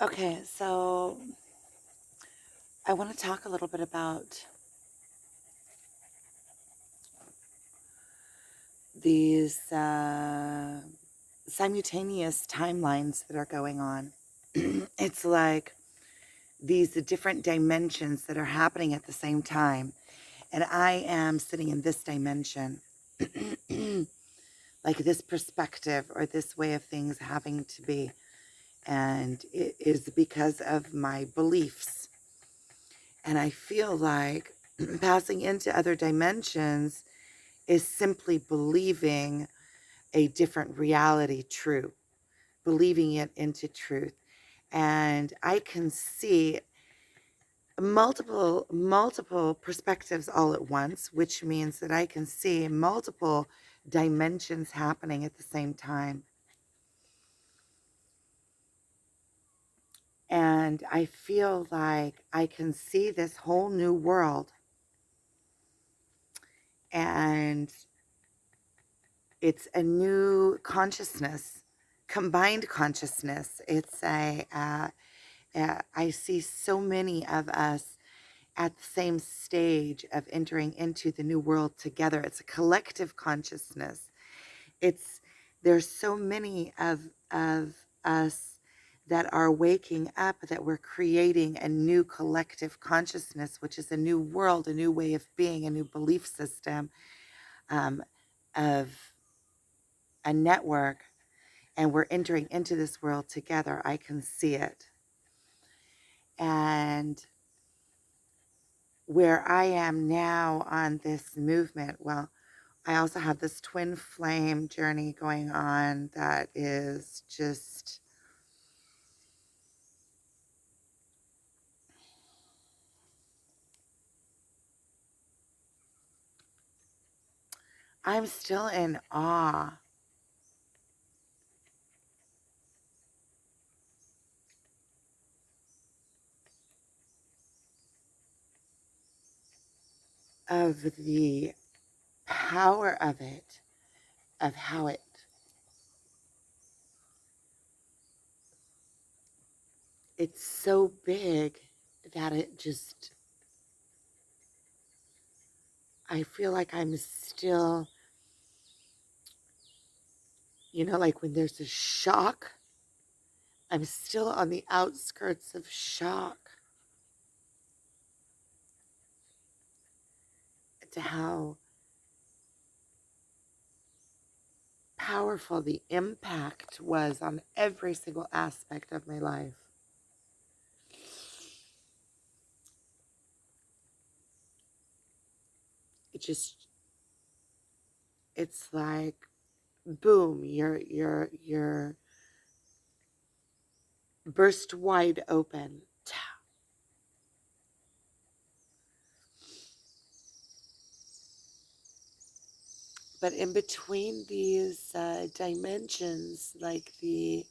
Okay, so I want to talk a little bit about these simultaneous timelines that are going on. It's like these different dimensions that are happening at the same time. And I am sitting in this dimension, like this perspective or this way of things having to be. And it is because of my beliefs. And I feel like passing into other dimensions is simply believing a different reality true, believing it into truth. And I can see multiple perspectives all at once, which means that I can see multiple dimensions happening at the same time. And I feel like I can see this whole new world, and it's a new consciousness, combined consciousness. I see so many of us at the same stage of entering into the new world together. It's a collective consciousness. It's there's so many of us that are waking up, that we're creating a new collective consciousness, which is a new world, a new way of being, a new belief system, um, of a network, and we're entering into this world together. I can see it. And where I am now on this movement, well, I also have this twin flame journey going on that is just, I'm still in awe of the power of it, of how it's so big that it just, I feel like I'm still, like when there's a shock, I'm still on the outskirts of shock to how powerful the impact was on every single aspect of my life. It just, it's like boom, you're burst wide open. But in between these dimensions, like the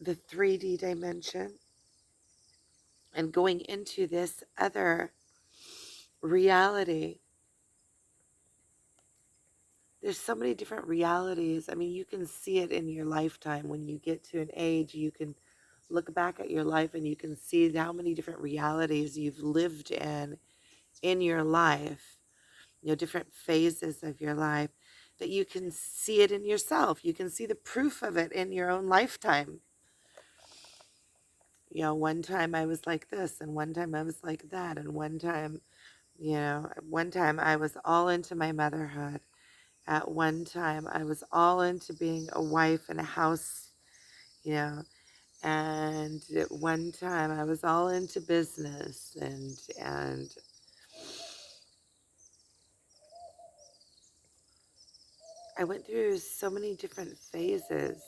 3D dimension, and going into this other reality, there's so many different realities. I mean, you can see it in your lifetime. When you get to an age, you can look back at your life and you can see how many different realities you've lived in your life, different phases of your life, that you can see it in yourself. You can see the proof of it in your own lifetime. One time I was like this, and one time I was like that, and one time I was all into my motherhood. At one time I was all into being a wife and a house, you know, and at one time I was all into business, and I went through so many different phases.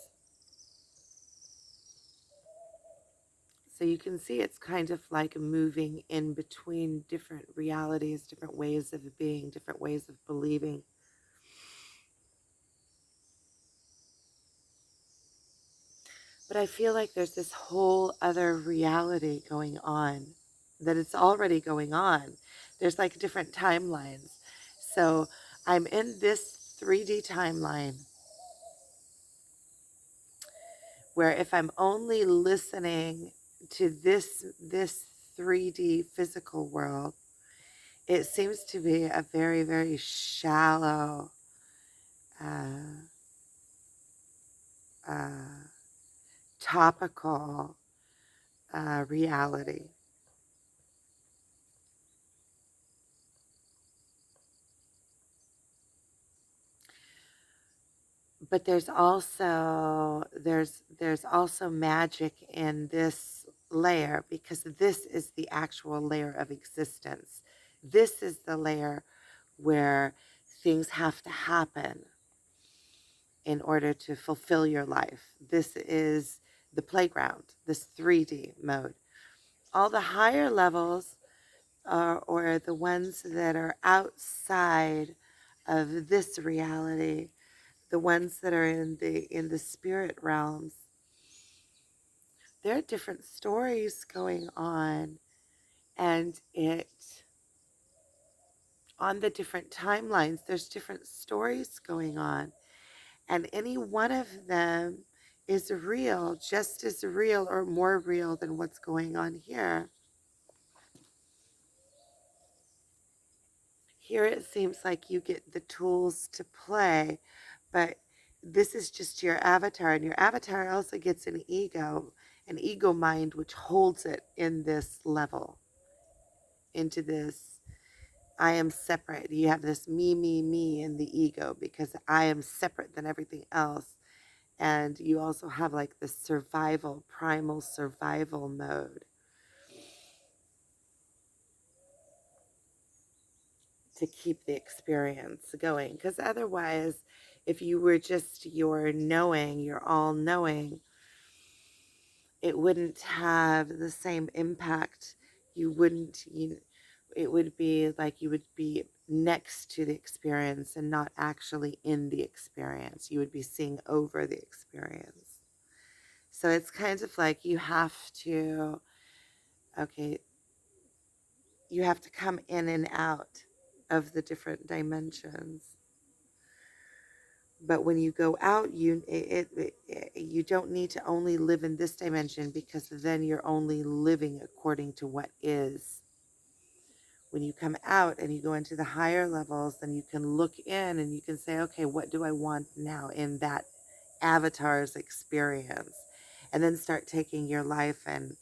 So you can see it's kind of like moving in between different realities, different ways of being, different ways of believing. But I feel like there's this whole other reality going on, that it's already going on. There's like different timelines. So I'm in this 3D timeline where if I'm only listening to this 3D physical world, it seems to be a very, very shallow uh, uh, topical reality. But there's also magic in this layer, because this is the actual layer of existence. This is the layer where things have to happen in order to fulfill your life. This is the playground, this 3D mode. All the higher levels are, or the ones that are outside of this reality, the ones that are in the spirit realms, there are different stories going on, and it on the different timelines there's different stories going on, and any one of them is real, just as real or more real than what's going on here. Here it seems like you get the tools to play, but this is just your avatar, and your avatar also gets an ego mind, which holds it in this level, into this I am separate. You have this me in the ego, because I am separate than everything else. And you also have like the survival, primal survival mode to keep the experience going. Because otherwise, if you were just your knowing, your all knowing, it wouldn't have the same impact. You wouldn't, you, it would be like you would be next to the experience and not actually in the experience. You would be seeing over the experience. So it's kind of like you have to, okay, you have to come in and out of the different dimensions. But when you go out, you don't need to only live in this dimension, because then you're only living according to what is. When you come out and you go into the higher levels, then you can look in and you can say, okay, what do I want now in that avatar's experience? And then start taking your life and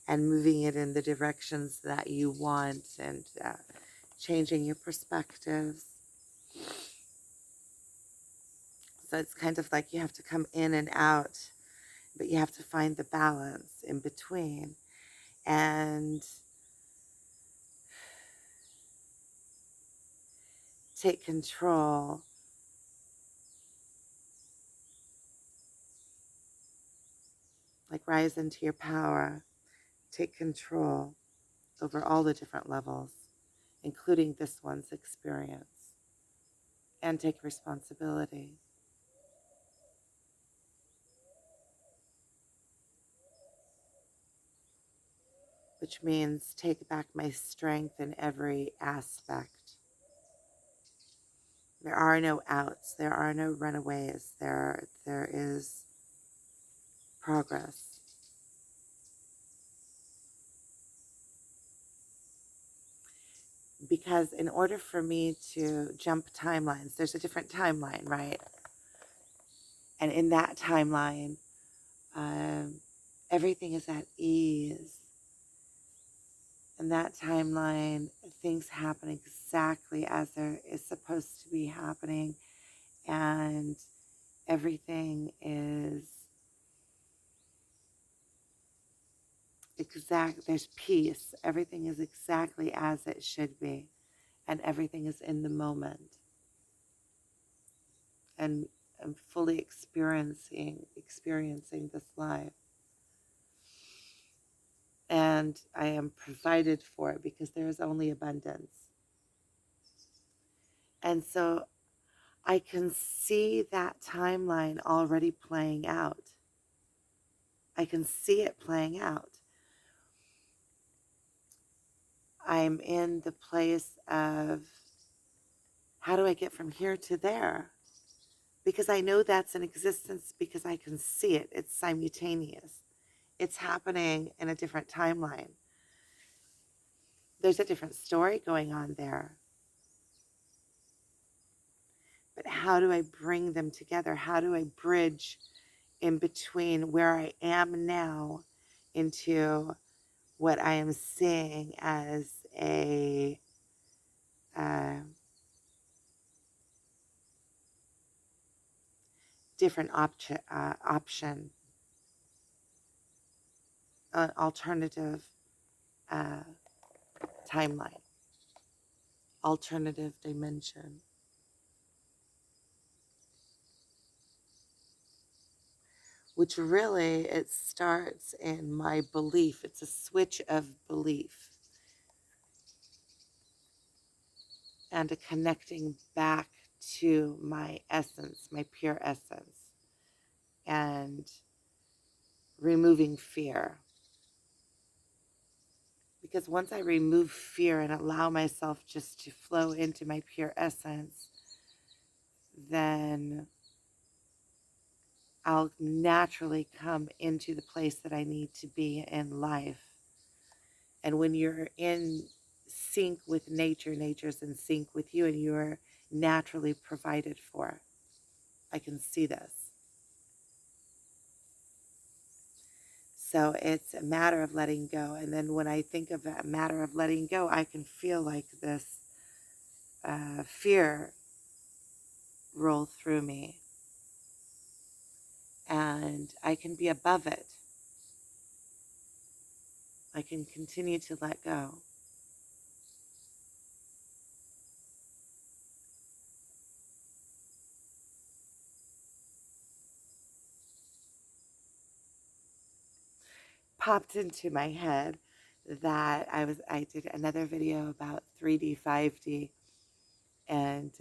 moving it in the directions that you want, and changing your perspectives. So it's kind of like you have to come in and out, but you have to find the balance in between. And take control. Like, rise into your power. Take control over all the different levels, including this one's experience. And take responsibility. Which means take back my strength in every aspect. There are no outs. There are no runaways. There is progress. Because in order for me to jump timelines, there's a different timeline, right? And in that timeline, um, everything is at ease. In that timeline, things happen exactly as there is supposed to be happening, and everything is exact. There's peace. Everything is exactly as it should be, and everything is in the moment. And I'm fully experiencing this life. And I am provided for, because there is only abundance. And so I can see that timeline already playing out. I can see it playing out. I'm in the place of, how do I get from here to there? because I know that's in existence because I can see it. It's simultaneous. It's happening in a different timeline. There's a different story going on there. But how do I bring them together? How do I bridge in between where I am now into what I am seeing as a uh, different option, an alternative uh, timeline, alternative dimension, which really it starts in my belief. It's a switch of belief and a connecting back to my essence, my pure essence, and removing fear. Because once I remove fear and allow myself just to flow into my pure essence, then I'll naturally come into the place that I need to be in life. And when you're in sync with nature, nature's in sync with you, and you're naturally provided for. I can see this. So it's a matter of letting go. And then when I think of a matter of letting go, I can feel like this fear roll through me. And I can be above it. I can continue to let go. Popped into my head that I did another video about 3D, 5D, and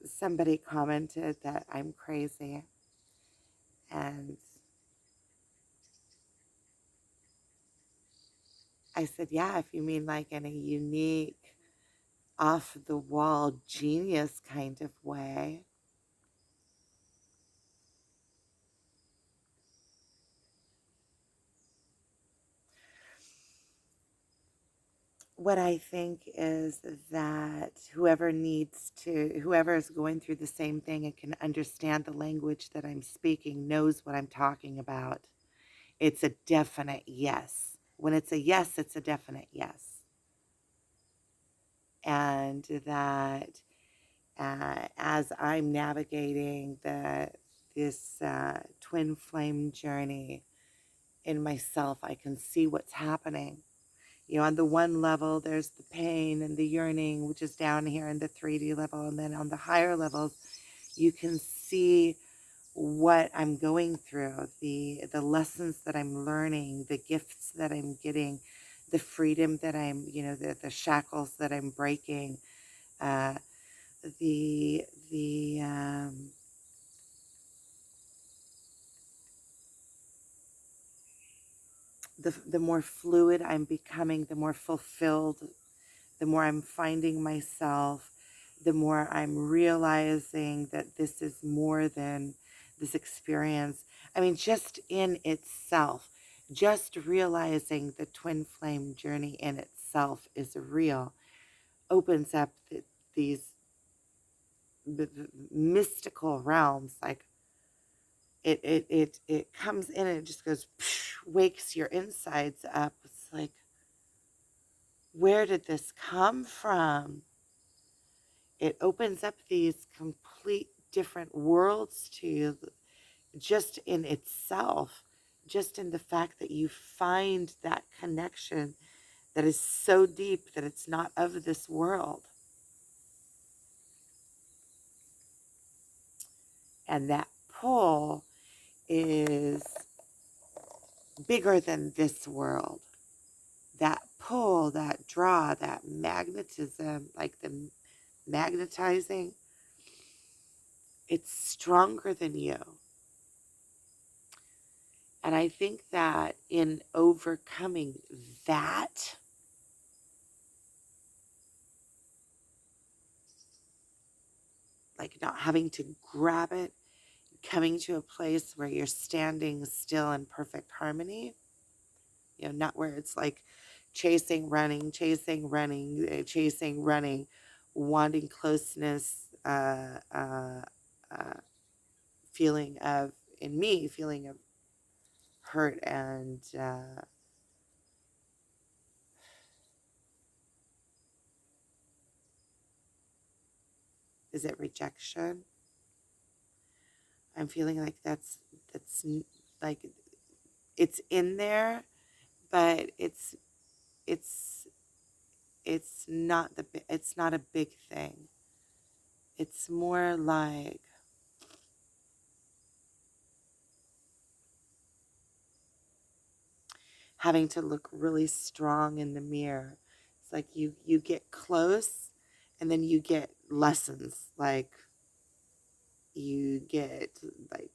somebody commented that I'm crazy. And I said, yeah, if you mean like in a unique, off the wall, genius kind of way. What I think is that whoever is going through the same thing and can understand the language that I'm speaking knows what I'm talking about. It's a definite yes. When it's a yes, it's a definite yes. And that as I'm navigating this twin flame journey in myself, I can see what's happening. You know, on the one level, there's the pain and the yearning, which is down here in the 3D level. And then on the higher levels, you can see what I'm going through, the lessons that I'm learning, the gifts that I'm getting, the freedom that the shackles that I'm breaking, uh, the the the more fluid I'm becoming, the more fulfilled, the more I'm finding myself, the more I'm realizing that this is more than this experience. I mean, just in itself, just realizing the twin flame journey in itself is real, opens up these the mystical realms. Like it comes in and it just goes, wakes your insides up. It's like, where did this come from? It opens up these complete different worlds to you just in itself, just in the fact that you find that connection that is so deep that it's not of this world. And that pull is bigger than this world. That pull, that draw, that magnetism, like the magnetizing, it's stronger than you. And I think that in overcoming that, like not having to grab it, coming to a place where you're standing still in perfect harmony, not where it's like chasing, running, chasing, running, wanting closeness, uh, feeling of, in me, feeling of hurt and, is it rejection? I'm feeling like like it's in there, but it's it's not a big thing. It's more like having to look really strong in the mirror. It's like you get close and then you get lessons. Like you get like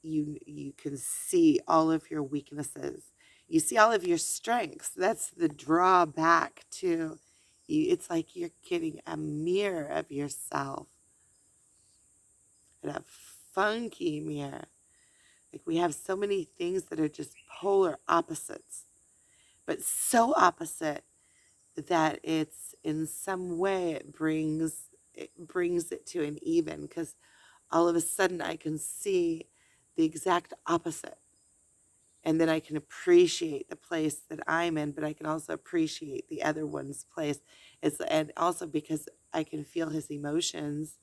you can see all of your weaknesses. You see all of your strengths. That's the drawback to you. It's like you're getting a mirror of yourself, and a funky mirror. Like we have so many things that are just polar opposites, but so opposite that it's in some way it brings it to an even, because all of a sudden I can see the exact opposite, and then I can appreciate the place that I'm in, but I can also appreciate the other one's place. And also because I can feel his emotions,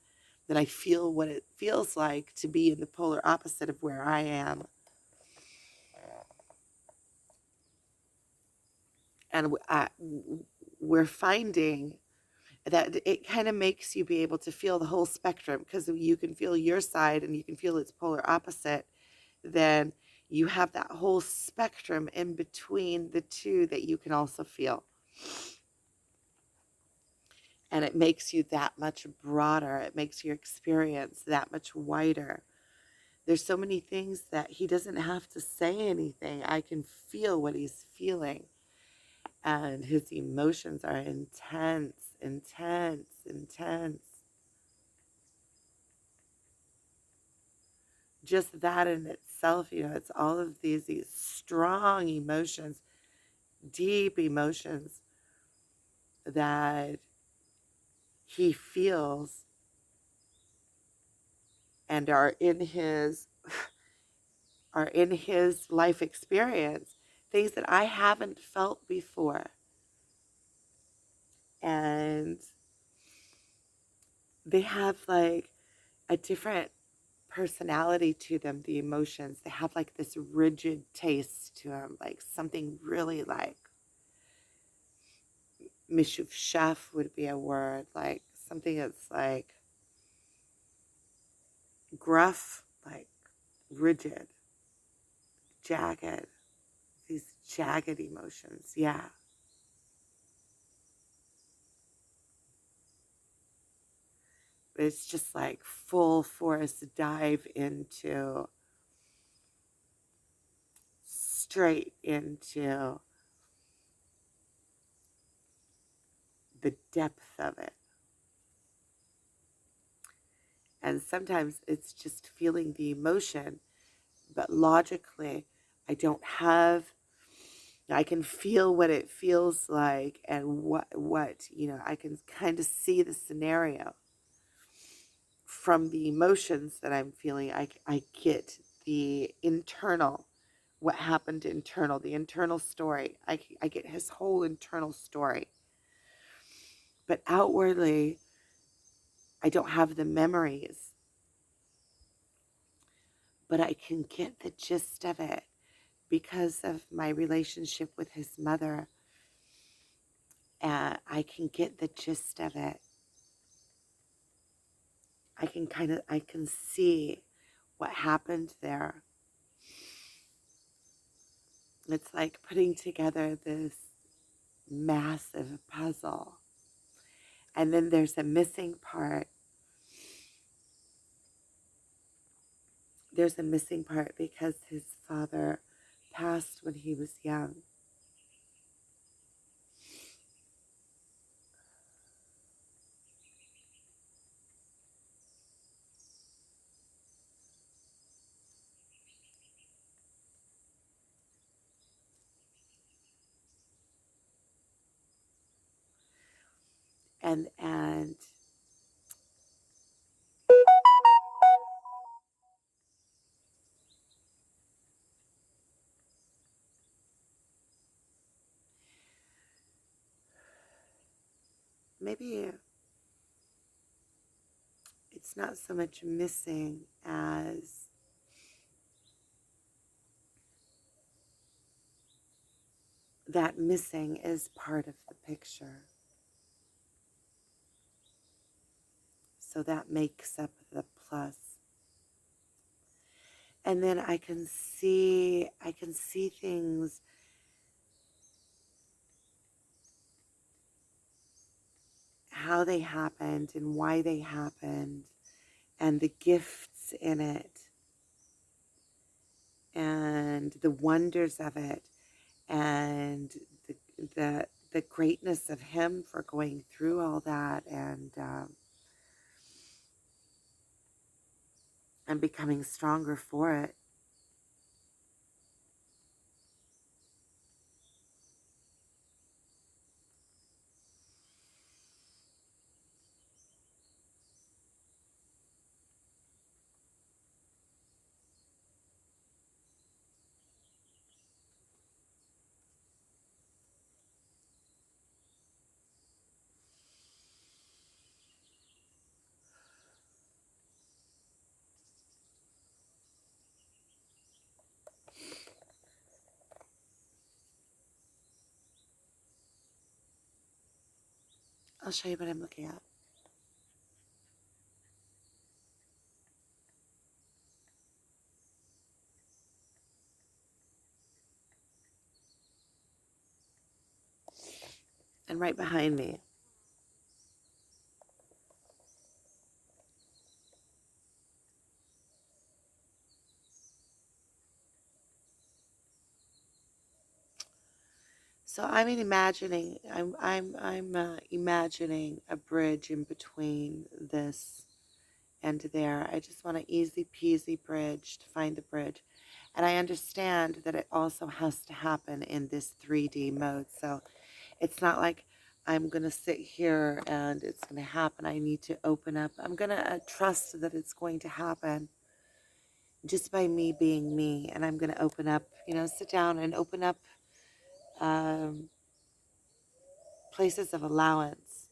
that I feel what it feels like to be in the polar opposite of where I am. And we're finding that it kind of makes you be able to feel the whole spectrum, because you can feel your side and you can feel its polar opposite. Then you have that whole spectrum in between the two that you can also feel. And it makes you that much broader. It makes your experience that much wider. There's so many things that he doesn't have to say anything. I can feel what he's feeling. And his emotions are intense, intense, intense. Just that in itself, it's all of these strong emotions, deep emotions that he feels and are in his life experience, things that I haven't felt before. And they have like a different personality to them, the emotions. They have like this rigid taste to them, like something really like mishuf chef would be a word, like something that's like gruff, like rigid, jagged, these jagged emotions. Yeah. But it's just like full force dive straight into the depth of it. And sometimes it's just feeling the emotion, but logically, I don't have, I can feel what it feels like, and I can kind of see the scenario from the emotions that I'm feeling. I get the internal, what happened internal, the internal story. I get his whole internal story. But outwardly, I don't have the memories, but I can get the gist of it because of my relationship with his mother. I can get the gist of it. I can see what happened there. It's like putting together this massive puzzle. And then there's a missing part. There's a missing part because his father passed when he was young. And maybe it's not so much missing as that missing is part of the picture. So that makes up the plus. And then I can see things, how they happened and why they happened, and the gifts in it, and the wonders of it, and the the greatness of him for going through all that, and becoming stronger for it. I'll show you what I'm looking at. And right behind me, so I'm imagining a bridge in between this and there. I just want an easy peasy bridge to find the bridge. And I understand that it also has to happen in this 3D mode. So it's not like I'm going to sit here and it's going to happen. I need to open up. I'm going to trust that it's going to happen just by me being me. And I'm going to open up, sit down and open up um, places of allowance.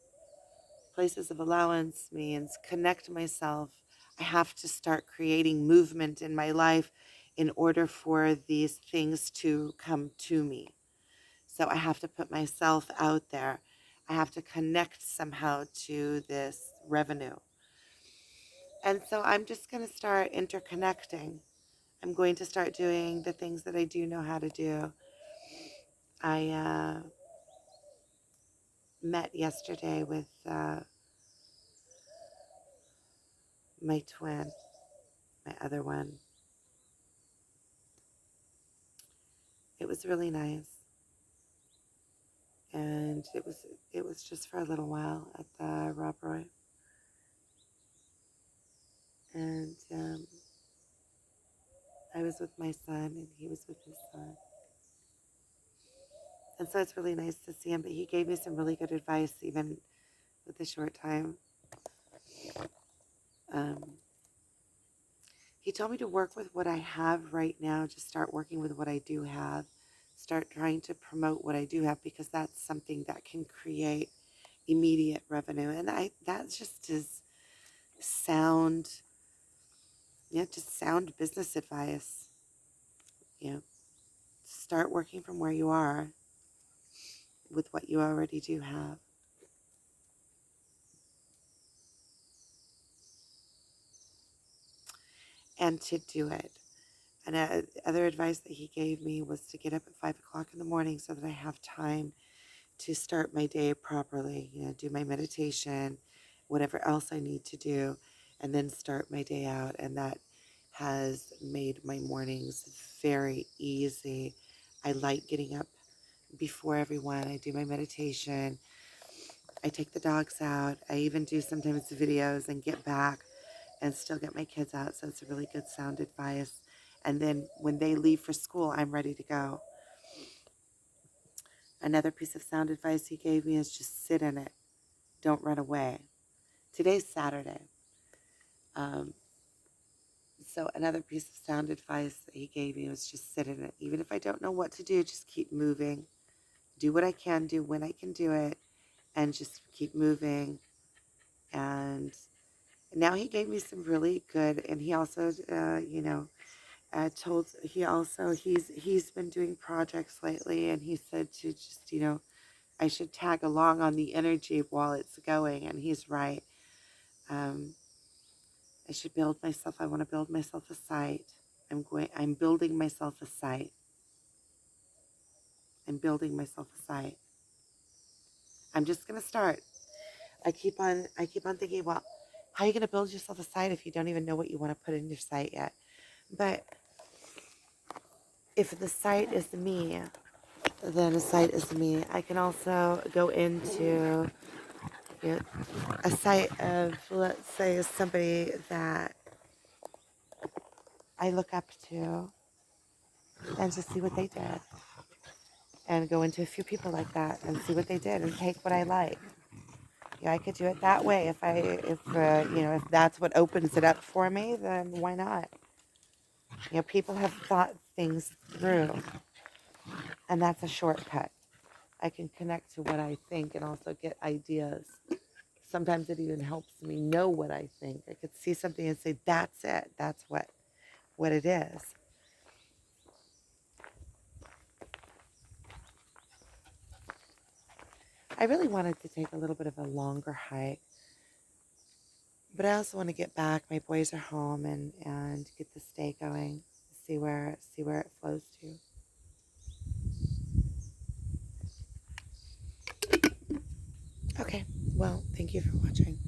Places of allowance means connect myself. I have to start creating movement in my life in order for these things to come to me. So I have to put myself out there. I have to connect somehow to this revenue. And so I'm just going to start interconnecting. I'm going to start doing the things that I do know how to do. I met yesterday with my twin, my other one. It was really nice. And it was just for a little while at the Rob Roy. And I was with my son and he was with his son. And so it's really nice to see him. But he gave me some really good advice, even with the short time. Um, he told me to work with what I have right now, just start working with what I do have, start trying to promote what I do have, because that's something that can create immediate revenue. And that just is sound, just sound business advice. You know, start working from where you are with what you already do have. And to do it. And other advice that he gave me was to get up at 5 o'clock in the morning so that I have time to start my day properly, do my meditation, whatever else I need to do, and then start my day out. And that has made my mornings very easy. I like getting up before everyone. I do my meditation. I take the dogs out. I even do sometimes videos and get back and still get my kids out. So it's a really good sound advice. And then when they leave for school, I'm ready to go. Another piece of sound advice he gave me is just sit in it. Don't run away. Today's Saturday. Um, so another piece of sound advice that he gave me was just sit in it. Even if I don't know what to do, just keep moving. Do what I can do when I can do it, and just keep moving. And now he gave me some really good, and he also, told he also he's been doing projects lately, and he said to just I should tag along on the energy while it's going, and he's right. Um, I should build myself. I want to build myself a site. I'm building myself a site. I'm building myself a site. I'm just gonna start. I keep on thinking, well, how are you gonna build yourself a site if you don't even know what you want to put in your site yet? But if the site is me, then a site is me. I can also go into you a site of, let's say, somebody that I look up to, and just see what they did, and go into a few people like that and see what they did and take what I like. Yeah, I could do it that way. If that's what opens it up for me, then why not? People have thought things through, and that's a shortcut. I can connect to what I think and also get ideas. Sometimes it even helps me know what I think. I could see something and say, "That's it. That's what it is." I really wanted to take a little bit of a longer hike, but I also want to get back. My boys are home, and get this day going. See where it flows to. Okay. Well, thank you for watching.